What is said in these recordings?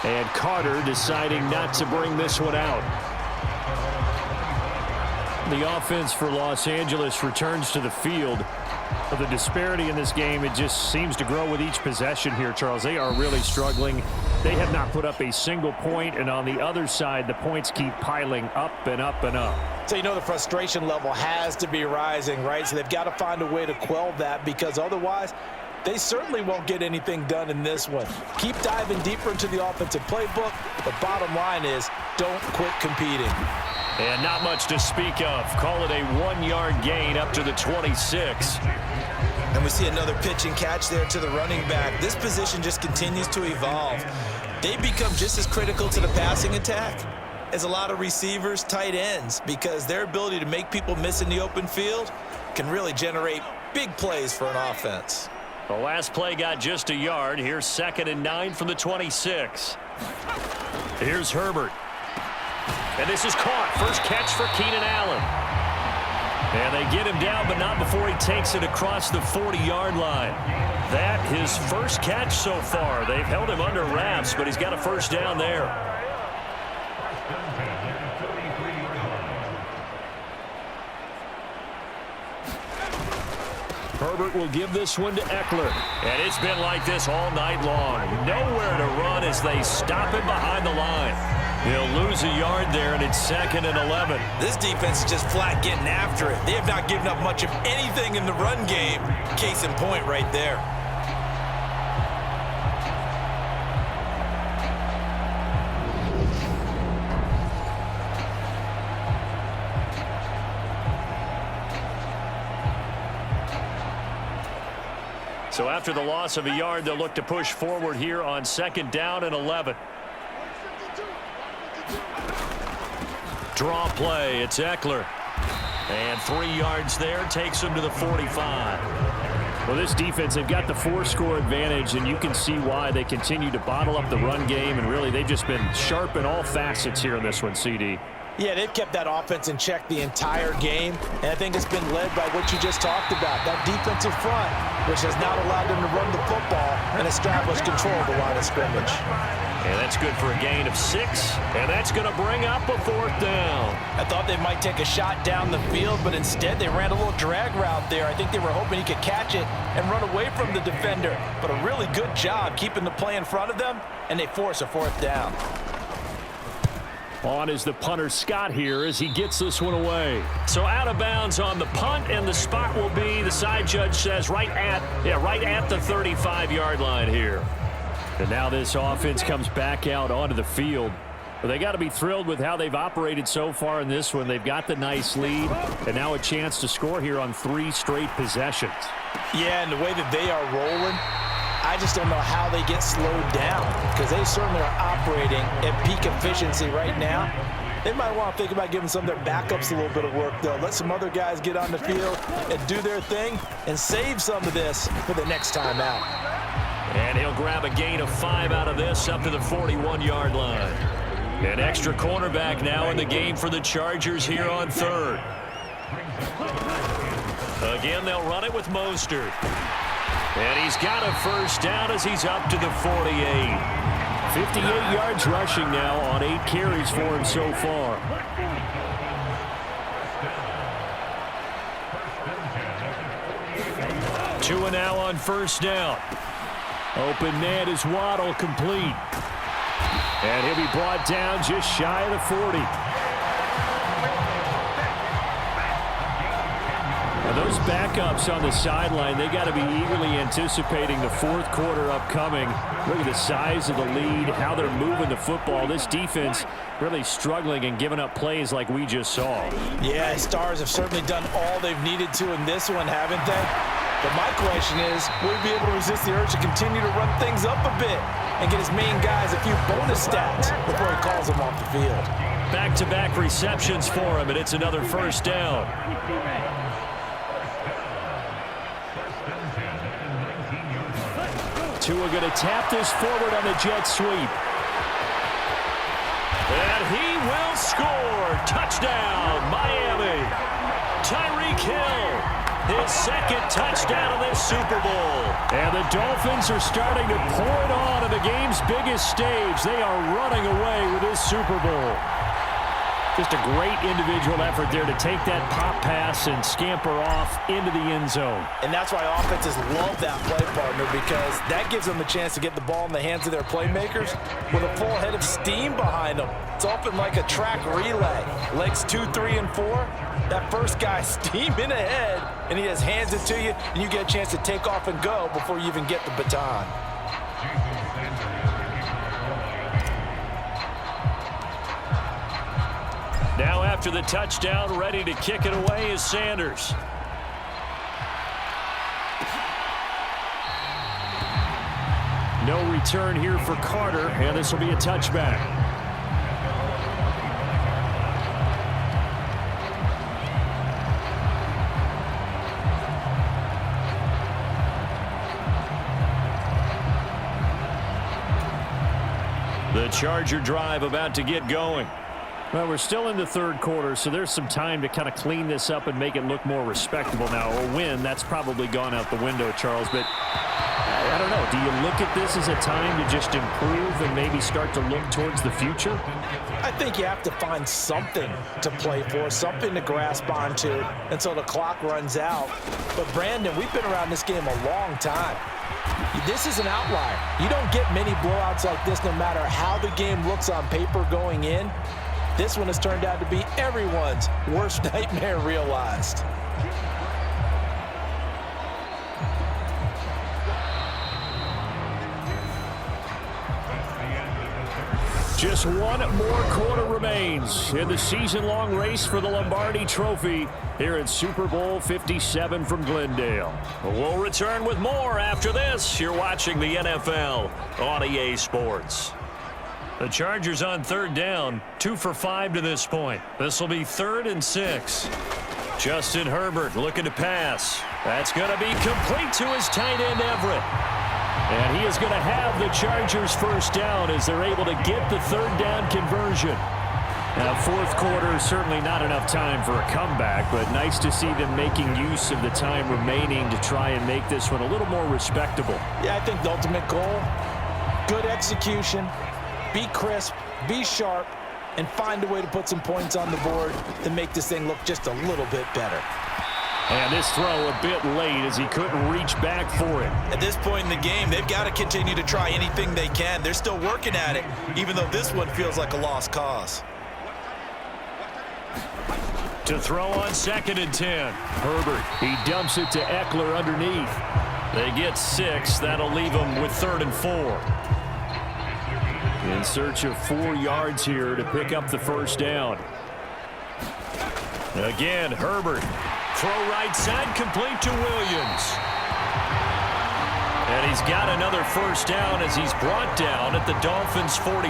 And Carter deciding not to bring this one out. The offense for Los Angeles returns to the field. But the disparity in this game, it just seems to grow with each possession here, Charles. They are really struggling. They have not put up a single point, and on the other side, the points keep piling up and up and up. So you know the frustration level has to be rising, right? So they've got to find a way to quell that, because otherwise they certainly won't get anything done in this one. Keep diving deeper into the offensive playbook. The bottom line is don't quit competing. And not much to speak of. Call it a 1-yard gain up to the 26. And we see another pitch and catch there to the running back. This position just continues to evolve. They become just as critical to the passing attack as a lot of receivers, tight ends, because their ability to make people miss in the open field can really generate big plays for an offense. The last play got just a yard. Here's 2nd and 9 from the 26. Here's Herbert. And this is caught. First catch for Keenan Allen. And they get him down, but not before he takes it across the 40-yard line. That his first catch so far. They've held him under wraps, but he's got a first down there. Herbert will give this one to Eckler. And it's been like this all night long. Nowhere to run as they stop him behind the line. He'll lose a yard there, and it's 2nd and 11. This defense is just flat getting after it. They have not given up much of anything in the run game. Case in point right there. So after the loss of a yard, they'll look to push forward here on 2nd down and 11. Draw play, it's Eckler. And 3 yards there, takes him to the 45. Well, this defense, they've got the 4-score advantage, and you can see why they continue to bottle up the run game, and really they've just been sharp in all facets here in this one, CD. Yeah, they've kept that offense in check the entire game, and I think it's been led by what you just talked about, that defensive front, which has not allowed them to run the football and establish control of the line of scrimmage. And that's good for a gain of 6, and that's going to bring up a 4th down. I thought they might take a shot down the field, but instead they ran a little drag route there. I think they were hoping he could catch it and run away from the defender, but a really good job keeping the play in front of them, and they force a 4th down. On is the punter Scott here as he gets this one away. So out of bounds on the punt, and the spot will be, the side judge says, right at the 35-yard line here. And now this offense comes back out onto the field. But they got to be thrilled with how they've operated so far in this one. They've got the nice lead, and now a chance to score here on 3 straight possessions. Yeah, and the way that they are rolling, I just don't know how they get slowed down, because they certainly are operating at peak efficiency right now. They might want to think about giving some of their backups a little bit of work, though. Let some other guys get on the field and do their thing and save some of this for the next time out. And he'll grab a gain of 5 out of this up to the 41-yard line. An extra cornerback now in the game for the Chargers here on 3rd. Again, they'll run it with Mostert. And he's got a first down as he's up to the 48. 58 yards rushing now on 8 carries for him so far. Two and now on 1st down. Open man is Waddle, complete. And he'll be brought down just shy of the 40. Now those backups on the sideline, they got to be eagerly anticipating the 4th quarter upcoming. Look at the size of the lead, how they're moving the football. This defense really struggling and giving up plays like we just saw. Yeah, Stars have certainly done all they've needed to in this one, haven't they? But my question is, will he be able to resist the urge to continue to run things up a bit and get his main guys a few bonus stats before he calls them off the field? Back-to-back receptions for him, and it's another first down. Tua going to tap this forward on the jet sweep. And he will score. Touchdown, Miami. Tyreek Hill, his 2nd touchdown of this Super Bowl. And the Dolphins are starting to pour it on at the game's biggest stage. They are running away with this Super Bowl. Just a great individual effort there to take that pop pass and scamper off into the end zone. And that's why offenses love that play, partner, because that gives them a chance to get the ball in the hands of their playmakers with a full head of steam behind them. It's often like a track relay. Legs 2, 3, and 4. That first guy steaming ahead, and he just hands it to you, and you get a chance to take off and go before you even get the baton. Now after the touchdown, ready to kick it away is Sanders. No return here for Carter, and this will be a touchback. The Charger drive about to get going. Well, we're still in the third quarter, so there's some time to kind of clean this up and make it look more respectable. Now, a win, that's probably gone out the window, Charles, but I don't know. Do you look at this as a time to just improve and maybe start to look towards the future? I think you have to find something to play for, something to grasp onto until the clock runs out. But, Brandon, we've been around this game a long time. This is an outlier. You don't get many blowouts like this no matter how the game looks on paper going in. This one has turned out to be everyone's worst nightmare realized. Just one more quarter remains in the season-long race for the Lombardi Trophy here at Super Bowl 57 from Glendale. We'll return with more after this. You're watching the NFL on EA Sports. The Chargers on third down, 2 for 5 to this point. This will be 3rd and 6. Justin Herbert looking to pass. That's going to be complete to his tight end Everett. And he is going to have the Chargers first down as they're able to get the third down conversion. Now, fourth quarter, certainly not enough time for a comeback, but nice to see them making use of the time remaining to try and make this one a little more respectable. Yeah, I think the ultimate goal, good execution, be crisp, be sharp, and find a way to put some points on the board to make this thing look just a little bit better. And this throw a bit late as he couldn't reach back for it. At this point in the game, they've got to continue to try anything they can. They're still working at it, even though this one feels like a lost cause. To throw on 2nd and 10. Herbert, he dumps it to Eckler underneath. They get 6. That'll leave them with 3rd and 4. In search of 4 yards here to pick up the first down. Again, Herbert. Throw right side, complete to Williams. And he's got another first down as he's brought down at the Dolphins' 42.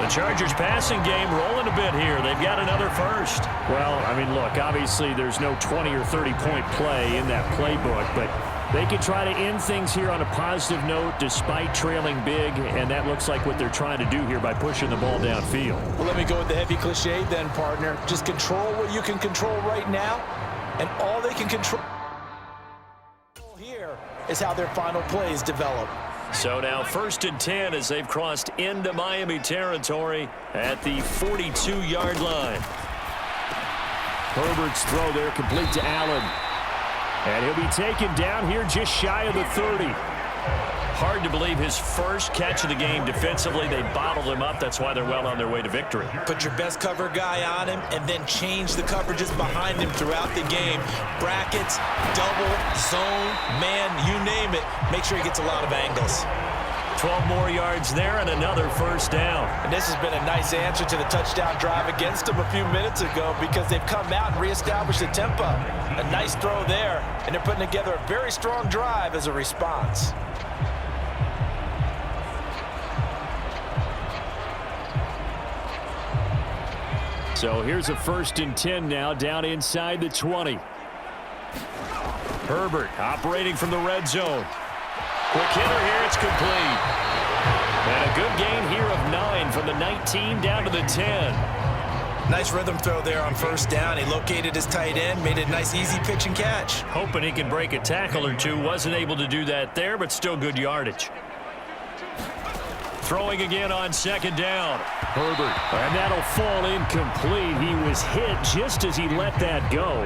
The Chargers passing game rolling a bit here. They've got another first. Well, I mean, look, obviously there's no 20 or 30-point play in that playbook, but they can try to end things here on a positive note despite trailing big, and that looks like what they're trying to do here by pushing the ball downfield. Well, let me go with the heavy cliche then, partner. Just control what you can control right now, and all they can control here is how their final plays develop. So now 1st and 10 as they've crossed into Miami territory at the 42-yard line. Herbert's throw there complete to Allen. And he'll be taken down here just shy of the 30. Hard to believe his first catch of the game defensively. They bottled him up. That's why they're well on their way to victory. Put your best cover guy on him and then change the coverages behind him throughout the game. Brackets, double, zone, man, you name it. Make sure he gets a lot of angles. 12 more yards there and another first down. And this has been a nice answer to the touchdown drive against them a few minutes ago because they've come out and reestablished the tempo. A nice throw there, and they're putting together a very strong drive as a response. So here's a 1st and 10 now down inside the 20. Herbert operating from the red zone. Quick hitter here, it's complete. And a good gain here of 9 from the 19 down to the 10. Nice rhythm throw there on first down. He located his tight end, made it a nice, easy pitch and catch. Hoping he can break a tackle or two. Wasn't able to do that there, but still good yardage. Throwing again on second down. Herbert. And that'll fall incomplete. He was hit just as he let that go.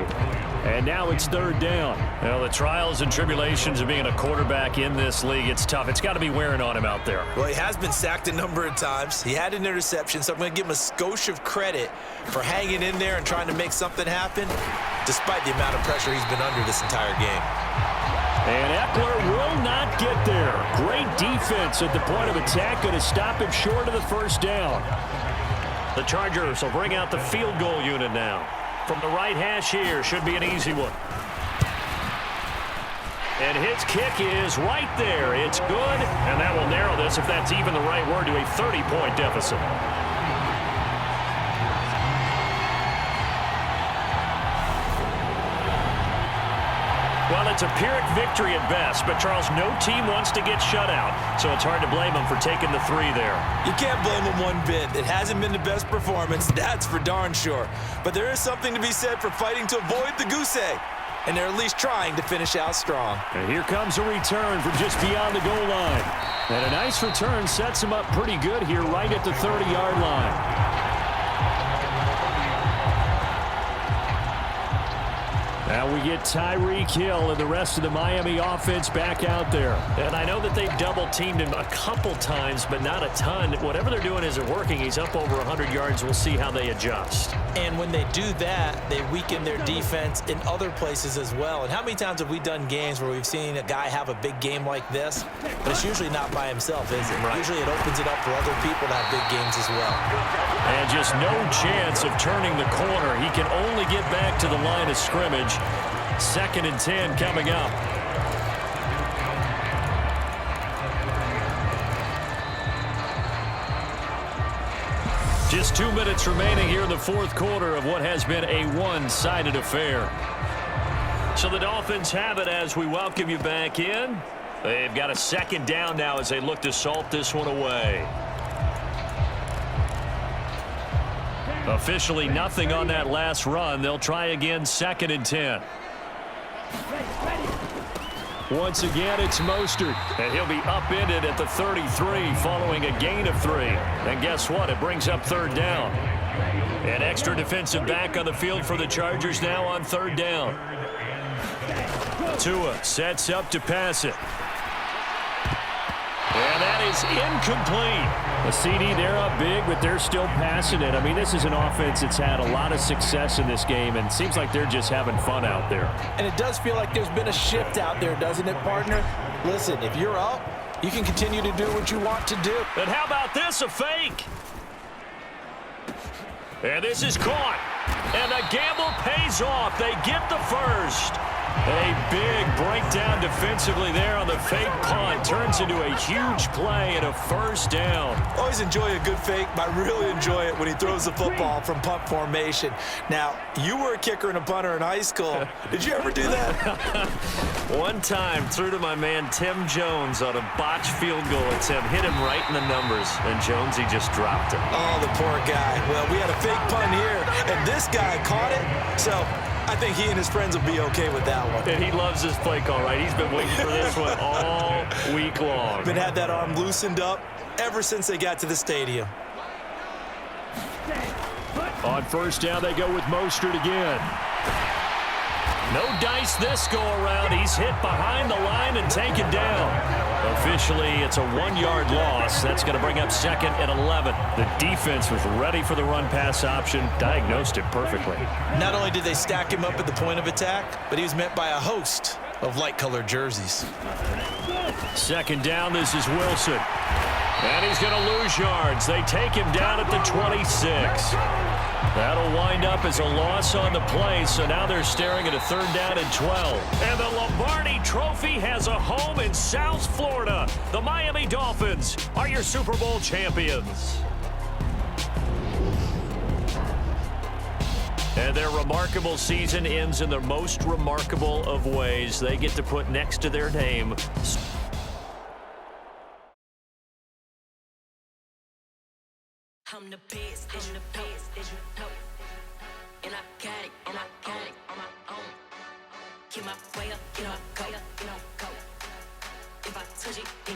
And now it's third down. Well, the trials and tribulations of being a quarterback in this league, it's tough. It's got to be wearing on him out there. Well, he has been sacked a number of times. He had an interception, so I'm going to give him a skosh of credit for hanging in there and trying to make something happen, despite the amount of pressure he's been under this entire game. And Eckler will not get there. Great defense at the point of attack. Going to stop him short of the first down. The Chargers will bring out the field goal unit now. From the right hash here, should be an easy one. And his kick is right there. It's good, and that will narrow this, if that's even the right word, to a 30-point deficit. Well, it's a Pyrrhic victory at best, but Charles, no team wants to get shut out, so it's hard to blame them for taking the 3 there. You can't blame them one bit. It hasn't been the best performance, that's for darn sure. But there is something to be said for fighting to avoid the goose egg, and they're at least trying to finish out strong. And here comes a return from just beyond the goal line. And a nice return sets him up pretty good here right at the 30-yard line. Now we get Tyreek Hill and the rest of the Miami offense back out there. And I know that they've double-teamed him a couple times, but not a ton. Whatever they're doing isn't working. He's up over 100 yards. We'll see how they adjust. And when they do that, they weaken their defense in other places as well. And how many times have we done games where we've seen a guy have a big game like this? But it's usually not by himself, is it? Right. Usually it opens it up for other people to have big games as well. And just no chance of turning the corner. He can only get back to the line of scrimmage. 2nd and 10 coming up. Just 2 minutes remaining here in the fourth quarter of what has been a one-sided affair. So the Dolphins have it as we welcome you back in. They've got a 2nd down now as they look to salt this one away. Officially nothing on that last run. They'll try again 2nd and 10. Once again, it's Mostert, and he'll be upended at the 33 following a gain of 3. And guess what? It brings up 3rd down. An extra defensive back on the field for the Chargers now on 3rd down. Tua sets up to pass it. And that is incomplete. A CD, they're up big, but they're still passing it. I mean, this is an offense that's had a lot of success in this game, and it seems like they're just having fun out there. And it does feel like there's been a shift out there, doesn't it, partner? Listen, if you're up, you can continue to do what you want to do. And how about this, a fake? And this is caught. And the gamble pays off. They get the first. A big breakdown defensively there on the fake punt. Turns into a huge play and a 1st down. Always enjoy a good fake, but I really enjoy it when he throws the football from punt formation. Now, you were a kicker and a punter in high school. Did you ever do that? One time, threw to my man Tim Jones on a botched field goal attempt. Hit him right in the numbers, and Jonesy just dropped it. Oh, the poor guy. Well, we had a fake punt here, and this guy caught it, so I think he and his friends will be okay with that one. And he loves this play call, right? He's been waiting for this one all week long. Been had that arm loosened up ever since they got to the stadium. On 1st down, they go with Mostert again. No dice this go-around. He's hit behind the line and taken down. Officially, it's a 1-yard loss. That's going to bring up 2nd and 11. The defense was ready for the run-pass option, diagnosed it perfectly. Not only did they stack him up at the point of attack, but he was met by a host of light-colored jerseys. 2nd down, this is Wilson. And he's going to lose yards. They take him down at the 26. That'll wind up as a loss on the play, so now they're staring at a 3rd down and 12. And the Lombardi Trophy has a home in South Florida. The Miami Dolphins are your Super Bowl champions. And their remarkable season ends in the most remarkable of ways. They get to put next to their name I'm the best, and you know. And I got it, on my own. Get my way up, get my go, go. If I touch it,